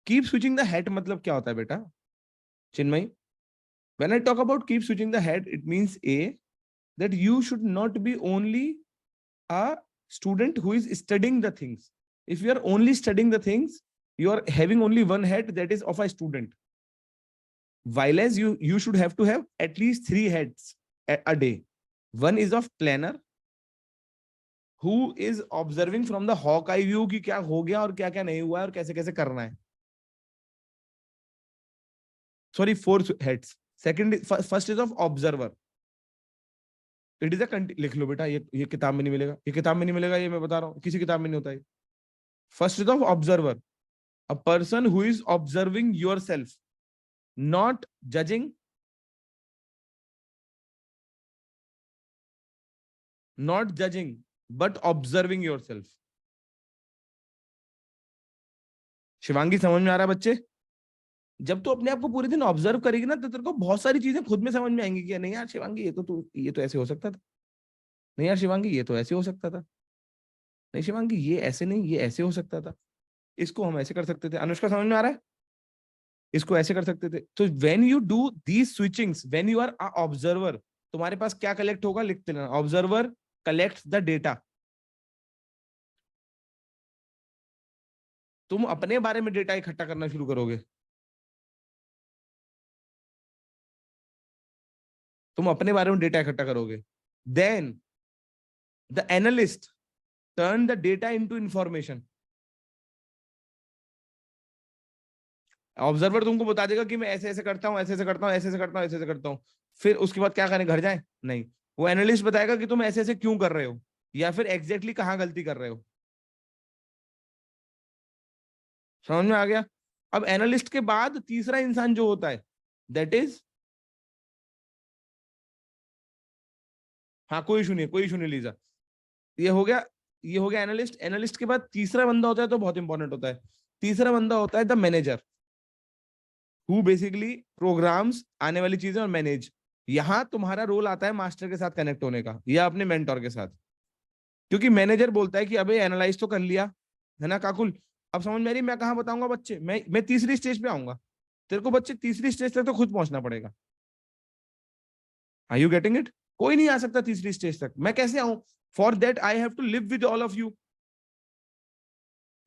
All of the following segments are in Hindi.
कीप स्विचिंग द हेड मतलब क्या होता है बेटा Chinmayi? When I talk about keep switching the head, it means A that you should not be only a student who is studying the things. If you are only studying the things, you are having only one head, that is of a student. While as you should have to have at least 3 heads a day. One is of planner, who is observing from the hawk eye view कि क्या हो गया और क्या क्या नहीं हुआ है और कैसे कैसे करना है. Sorry, 4 heads. Second, first is of observer. It is अ, लिख लो बेटा, ये किताब में नहीं मिलेगा, ये किताब में नहीं मिलेगा, ये मैं बता रहा हूँ, किसी किताब में नहीं होता है. First is of observer, a person who is observing your self, not judging, not judging but observing your self. Shivangi समझ में आ रहा है बच्चे? जब तू अपने आप को पूरे दिन ऑब्जर्व करेगी ना, तो तेरे को बहुत सारी चीजें खुद में समझ में आएंगी कि नहीं यार शिवांगी, ये तो ऐसे हो सकता था, नहीं यार शिवांगी ये तो ऐसे हो सकता था, नहीं शिवांगी ये ऐसे नहीं, ये ऐसे हो सकता था, इसको हम ऐसे कर सकते थे. अनुष्का समझ में आ रहा है? इसको ऐसे कर सकते थे. तो when you do these switchings, when you are a observer, तुम्हारे पास क्या कलेक्ट होगा, लिखते रहना, ऑब्जर्वर कलेक्ट द डेटा. तुम अपने बारे में डेटा इकट्ठा करना शुरू करोगे, तुम अपने बारे में डेटा इकट्ठा करोगे. Then the analyst turn the data into information. Observer तुमको बता देगा कि मैं ऐसे ऐसे करता हूँ, ऐसे ऐसे करता हूँ, ऐसे ऐसे करता हूँ, ऐसे ऐसे करता हूँ. फिर उसके बाद क्या करें, घर जाए? नहीं, वो एनालिस्ट बताएगा कि तुम ऐसे ऐसे क्यों कर रहे हो, या फिर एग्जैक्टली कहाँ गलती कर रहे हो. समझ में आ गया? अब एनालिस्ट के बाद तीसरा इंसान जो होता है, दैट इज, हाँ कोई इशू नहीं, कोई इशू नहीं लीजा, ये हो गया, ये हो गया एनालिस्ट. एनालिस्ट के बाद तीसरा बंदा होता है, तो बहुत इंपॉर्टेंट होता है. तीसरा बंदा होता है the manager, who basically programs आने वाली चीजें और मैनेज. यहां तुम्हारा रोल आता है मास्टर के साथ कनेक्ट होने का, या अपने मेंटोर के साथ. क्योंकि मैनेजर बोलता है कि अबे एनालाइज तो कर लिया है ना काकुल, अब समझ में आ रही, मैं कहाँ बताऊंगा बच्चे, मैं तीसरी स्टेज पे आऊंगा, तेरे को बच्चे तीसरी स्टेज तक तो खुद पहुंचना पड़ेगा. Are you getting it? कोई नहीं आ सकता तीसरी स्टेज तक, मैं कैसे आऊं? For that I have to live with all of you.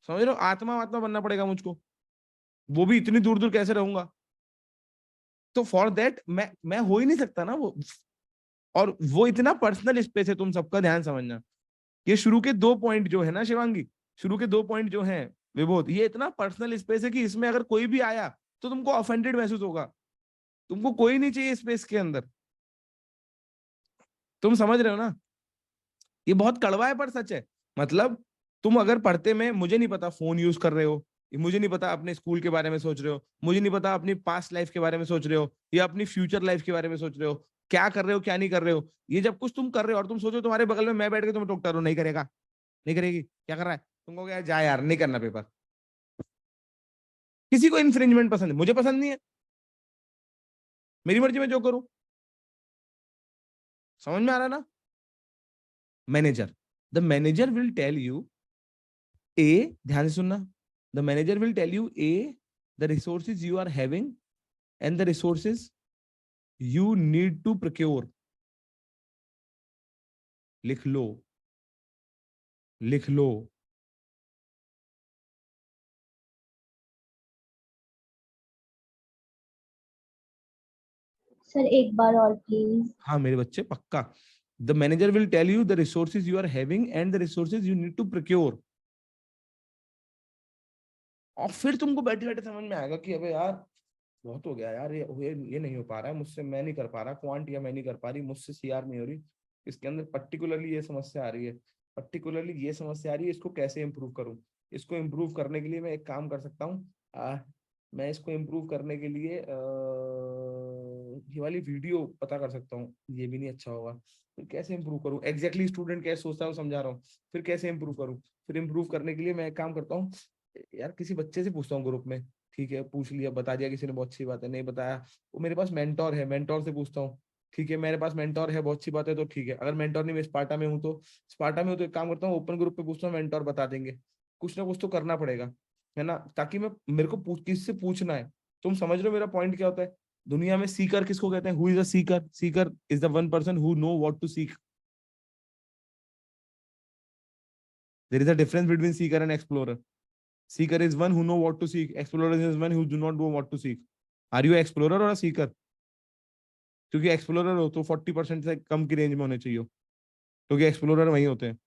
समझ रहे हो? आत्मा आत्मा बनना पड़ेगा मुझको, वो भी इतनी दूर दूर कैसे रहूंगा. तो फॉर दैट मैं हो ही नहीं सकता ना वो. और वो इतना पर्सनल स्पेस है, तुम सबका ध्यान समझना. ये शुरू के 2 पॉइंट जो है ना शिवांगी, शुरू के 2 पॉइंट जो हैं विबोध, ये इतना पर्सनल स्पेस है कि इसमें अगर कोई भी आया तो तुमको ऑफेंडेड महसूस होगा. तुमको कोई नहीं चाहिए स्पेस के अंदर. तुम समझ रहे हो ना? ये बहुत कड़वा है पर सच है. मतलब तुम अगर पढ़ते में, मुझे नहीं पता फोन यूज कर रहे हो, मुझे नहीं पता अपने स्कूल के बारे में सोच रहे हो, मुझे नहीं पता अपनी पास्ट लाइफ के बारे में सोच रहे हो, या अपनी फ्यूचर लाइफ के बारे में सोच रहे हो, क्या कर रहे हो क्या नहीं कर रहे हो, ये जब कुछ तुम कर रहे हो और तुम सोचो तुम्हारे बगल में मैं बैठ के तुम्हें टोकता रहूं, नहीं करेगा, नहीं करेगी, क्या कर रहा है, तुमको क्या, जा यार नहीं करना पेपर. किसी को इन्फ्रिंजमेंट पसंद है, मुझे पसंद नहीं है, मेरी मर्जी में जो करूं. समझ में आ रहा है ना? Manager, the manager will tell you uh, ध्यान से सुनना, the manager will tell you uh, the resources you are having and the resources you need to procure. लिख लो, लिख लो. सर एक बार और प्लीज. हाँ मेरे बच्चे पक्का. The manager will tell you the resources you are having and the resources you need to procure. और फिर तुमको बैठे बैठे समझ में आएगा कि अबे यार बहुत हो गया यार, ये नहीं हो पा रहा है मुझसे, मैं नहीं कर पा रहा क्वांट, या मैं नहीं कर पा रही, मुझसे सीआर नहीं हो रही, इसके अंदर पर्टिकुलरली ये समस्या आ रही है, पर्टिकुलरली ये समस्या आ रही है, इसको कैसे इंप्रूव करूं. इसको इंप्रूव करने के लिए मैं एक काम कर सकता हूँ, मैं इसको इम्प्रूव करने के लिए ये वाली वीडियो पता कर सकता हूँ, ये भी नहीं अच्छा होगा, फिर कैसे इंप्रूव करूँ, एग्जैक्टली स्टूडेंट कैसे सोचता है वो समझा रहा हूँ, फिर कैसे इंप्रूव करूँ. फिर इंप्रूव करने के लिए मैं एक काम करता हूँ यार, किसी बच्चे से पूछता हूँ ग्रुप में, ठीक है पूछ लिया, बता दिया किसी ने, बहुत अच्छी बात है, नहीं बताया, वो मेरे पास मेंटोर है, मेंटोर से पूछता हूँ, ठीक है मेरे पास मेंटोर है, बहुत अच्छी बात है, तो ठीक है. अगर मेंटोर नहीं, मैं स्पार्टा में हूँ, तो स्पार्टा में हूँ तो एक काम करता हूँ, ओपन ग्रुप पे पूछता हूँ, मेंटोर बता देंगे. कुछ ना कुछ तो करना पड़ेगा. है ना, ताकि मैं मेरे को किससे पूछना है। तुम समझ रहे हो मेरा पॉइंट क्या होता है? दुनिया में सीकर किसको कहते हैं? Who is a seeker? Seeker is the one person who know what to seek. There is a difference between seeker and explorer. Seeker is one who know what to seek, explorer is one who do not know what to seek. Are you explorer और सीकर? क्योंकि एक्सप्लोरर हो तो 40% से कम की रेंज में होने चाहिए, क्योंकि एक्सप्लोरर वही होते हैं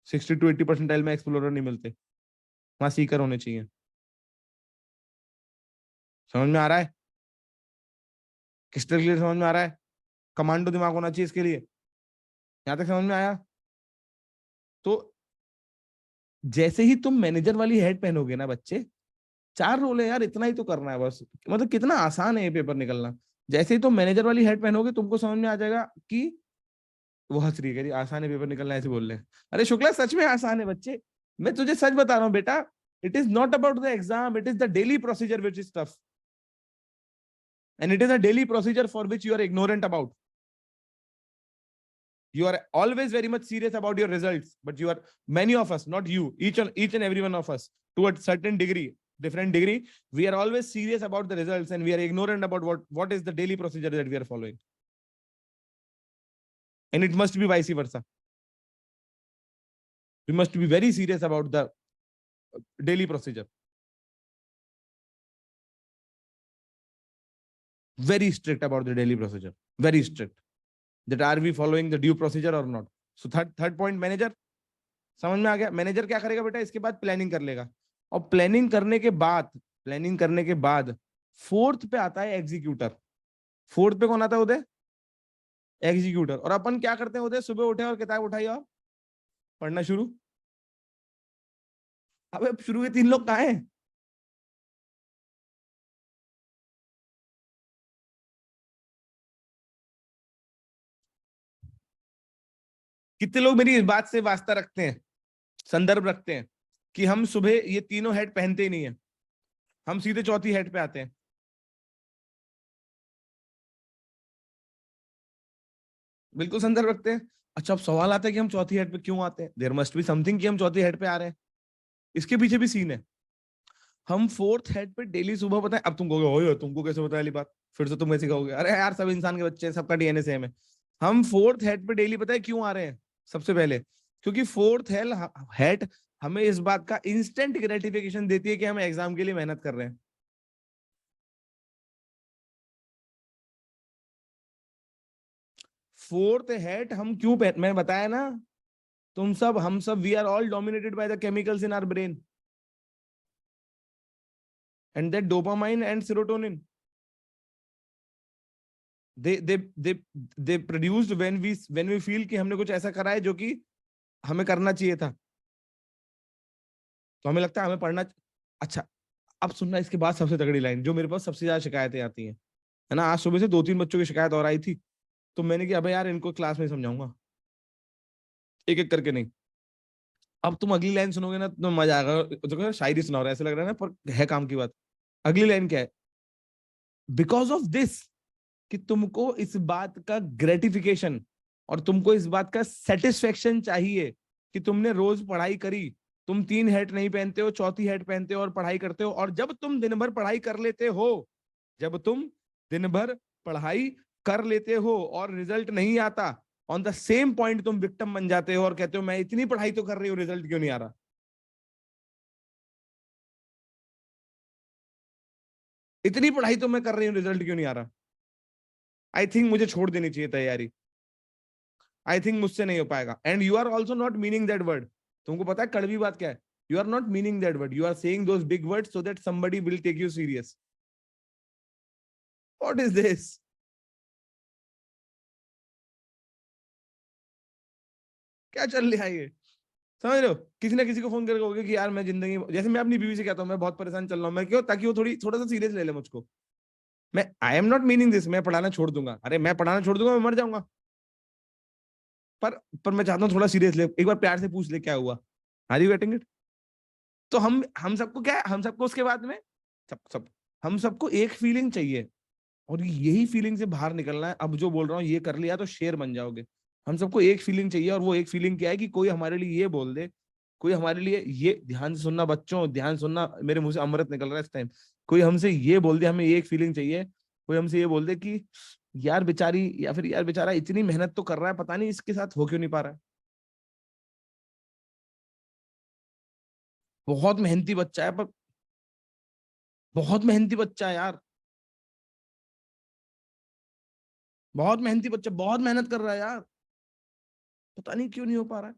60 to 80 परसेंटाइल में एक्सप्लोरर नहीं मिलते, वहां सीकर होने चाहिए। समझ में आ रहा है? क्रिस्टल क्लियर समझ में आ रहा है? कमांडो दिमाग होना चाहिए इसके लिए। यहां तक समझ में आया? तो जैसे ही तुम मैनेजर वाली हेड पहनोगे ना बच्चे, 4 रोल है यार, इतना ही तो करना है बस। मतलब कितना आसान है ये पेपर निकलना। जैसे ही तुम मैनेजर वाली हेड पहनोगे तुमको समझ में आ जाएगा कि वो हंस रही है, कह रही आसान है पेपर निकलना, ऐसे बोल रहे हैं। अरे शुक्ला सच में आसान है बच्चे, मैं तुझे सच बता रहा हूँ बेटा। It is not about the exam, it is the daily procedure which is tough, and it is a daily procedure for which you are ignorant about. You are always very much serious about your results, but you are, many of us, not you, each and every one of us, to a certain degree, different degree, we are always serious about the results and we are ignorant about what is the daily procedure that we are following. And it must be vice versa. We must be very serious about the daily procedure. Very strict about the daily procedure. Very strict. That are we following the due procedure or not? So third point, manager. समझ में आ गया? मैनेजर क्या करेगा बेटा? इसके बाद प्लानिंग कर लेगा, और प्लानिंग करने के बाद फोर्थ पे आता है एग्जीक्यूटर। फोर्थ पे कौन आता है उदय? एग्जीक्यूटर। और अपन क्या करते हैं उदय? सुबह उठे और किताब उठाई और पढ़ना शुरू। अबे शुरू के 3 लोग कहाँ हैं? कितने लोग मेरी इस बात से वास्ता रखते हैं, संदर्भ रखते हैं कि हम सुबह ये तीनों हेड पहनते ही नहीं है, हम सीधे चौथी हेड पे आते हैं? बिल्कुल संदर्भ रखते हैं। अच्छा, अब सवाल आता है कि हम चौथी हेड पे क्यों आते हैं? देयर मस्ट बी समथिंग कि हम चौथी हेड पे आ रहे हैं। इसके पीछे भी सीन है। हम फोर्थ हेड पे डेली सुबह, पता है अब तुम कहोगे ओए तुमको कैसे पता वाली बात, फिर से तुम ऐसे कहोगे अरे यार सब इंसान के बच्चे हैं, सबका डीएनए सेम है। हम फोर्थ हेड पे डेली, पता है क्यों आ रहे हैं? सबसे पहले क्योंकि फोर्थ हेड हमें इस बात का इंस्टेंट ग्रेटिफिकेशन देती है कि हम एग्जाम के लिए मेहनत कर रहे हैं। फोर्थ हेड हम क्यों मैं बताया ना, हम सब we are all dominated by the chemicals in our brain, and that dopamine and serotonin, they produced when we feel कि हमने कुछ ऐसा करा है जो कि हमें करना चाहिए था, तो हमें लगता है हमें पढ़ना। अच्छा, अब सुनना इसके बाद सबसे तगड़ी लाइन, जो मेरे पास सबसे ज्यादा शिकायतें आती हैं, है ना। आज सुबह से 2-3 बच्चों की शिकायत और आई थी, तो मैंने कहा अबे यार इनको क्लास में समझाऊंगा, एक एक करके नहीं। अब तुम अगली लाइन सुनोगे ना तो मजा आएगा, तो शायरी सुना रहा है ऐसे लग रहा है ना, पर है काम की बात। अगली लाइन क्या है? बिकॉज ऑफ दिस, कि तुमको इस बात का ग्रेटिफिकेशन और तुमको इस बात का सेटिस्फेक्शन चाहिए कि तुमने रोज पढ़ाई करी, तुम 3 हेड नहीं पहनते हो, चौथी हेड पहनते हो और पढ़ाई करते हो। और जब तुम दिन भर पढ़ाई कर लेते हो, जब तुम दिन भर पढ़ाई कर लेते हो और रिजल्ट नहीं आता, ऑन द सेम पॉइंट तुम विक्टिम बन जाते हो और कहते हो मैं इतनी पढ़ाई तो कर रही हूँ, रिजल्ट क्यों नहीं आ रहा? इतनी पढ़ाई तो मैं कर रही हूँ, रिजल्ट क्यों नहीं आ रहा? आई थिंक मुझे छोड़ देनी चाहिए तैयारी, आई थिंक मुझसे नहीं हो पाएगा। And you are also not meaning that word. तुमको पता है कड़वी बात क्या है? You are not meaning that word, you are saying those big word so that somebody will take you serious. What is this? क्या चल रहा है ये? समझ रहे हो? किसी ना किसी को फोन करके कहोगे कि यार मैं जिंदगी, जैसे मैं अपनी बीवी से कहता हूँ मैं बहुत परेशान चल रहा हूँ, मैं क्यों? ताकि वो थोड़ा सा सीरियस ले ले मुझको। मैं I am not meaning this मैं पढ़ाना छोड़ दूंगा, अरे मैं पढ़ाना छोड़ दूंगा, मैं मर जाऊंगा। पर मैं चाहता हूँ थोड़ा सीरियस ले, एक बार प्यार से पूछ ले क्या हुआ, आर यू गेटिंग इट? तो हम सबको क्या है, हम सबको उसके बाद में सब हम सबको एक फीलिंग चाहिए, और यही फीलिंग से बाहर निकलना है। अब जो बोल रहा हूँ ये कर लिया तो शेर बन जाओगे। हम सबको एक फीलिंग चाहिए, और वो एक फीलिंग क्या है कि कोई हमारे लिए ये बोल दे, कोई हमारे लिए ये, ध्यान से सुनना बच्चों, ध्यान सुनना, मेरे मुंह से अमृत निकल रहा है इस टाइम। कोई हमसे ये बोल दे, हमें ये एक फीलिंग चाहिए, कोई हमसे ये बोल दे कि यार बेचारी या फिर यार बेचारा इतनी मेहनत तो कर रहा है, पता नहीं इसके साथ हो क्यों नहीं पा रहा है। बहुत मेहनती बच्चा है, पर बहुत मेहनती बच्चा है यार, बहुत मेहनती बच्चा, बहुत मेहनत कर रहा है यार, पता नहीं क्यों नहीं हो पा रहा है।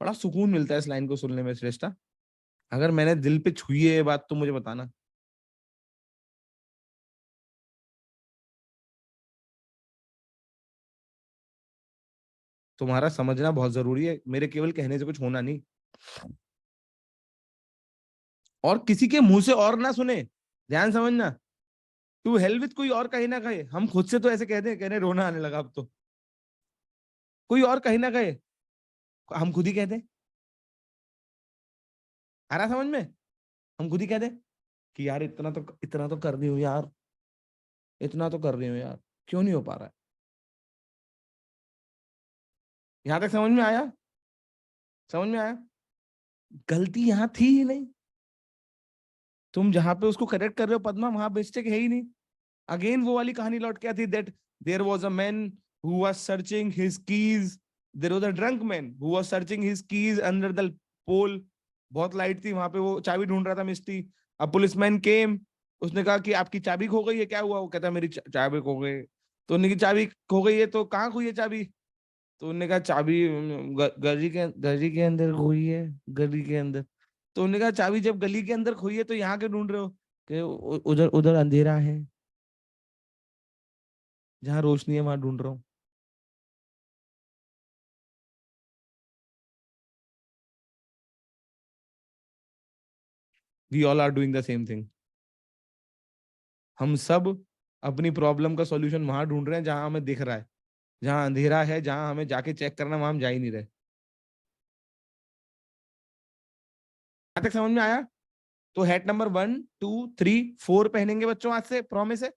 बड़ा सुकून मिलता है इस लाइन को सुनने में श्रेष्ठा। अगर मैंने दिल पे छुई है ये बात तो मुझे बताना। तुम्हारा समझना बहुत जरूरी है, मेरे केवल कहने से कुछ होना नहीं। और किसी के मुंह से और ना सुने, ध्यान समझना। तू हेल विद कोई और कहीं ना कहे, हम खुद से तो ऐसे कहते हैं, कहने रोना आने लगा अब तो। कोई और कहीं ना कहे, हम खुद ही कहते हैं। आ रहा समझ में? हम खुद ही कहते हैं कि यार इतना तो कर रही हूँ यार, इतना तो कर रही हूँ यार, क्यों नहीं हो पा रहा है। यहां तक समझ में आया? समझ में आया? गलती यहां थी ही नहीं। तुम जहां पे उसको करेक्ट कर रहे हो पद्मा, वहां मिस्टेक है ही नहीं। अगेन वो वाली कहानी लौट के आती, that there was a man who was searching his keys, there was a drunk man who was searching his keys under the pole. बहुत लाइट थी वहां पे, वो चाबी ढूंढ रहा था मिस्टी। अ पुलिसमैन केम, उसने कहा कि आपकी चाबी खो गई है, क्या हुआ? वो कहता मेरी चाबी खो गई। तो उन्होंने की चाबी खो गई है तो कहाँ खोई है चाबी? तो उन्होंने कहा चाबी गली के अंदर खोई है, गली के अंदर। तो उन्होंने कहा चाबी जब गली के अंदर खोई है तो यहाँ क्यों ढूंढ रहे हो? कि उधर उधर अंधेरा है, जहाँ रोशनी है वहां ढूंढ रहा हूँ। We all are doing the same thing. हम सब अपनी प्रॉब्लम का सॉल्यूशन वहां ढूंढ रहे हैं जहां हमें दिख रहा है। जहां अंधेरा है, जहां हमें जाके चेक करना, वहां हम जा ही नहीं रहे। यहाँ तक समझ में आया? तो हैट नंबर 1 2 3 4 पहनेंगे बच्चों आज से, प्रॉमिस है।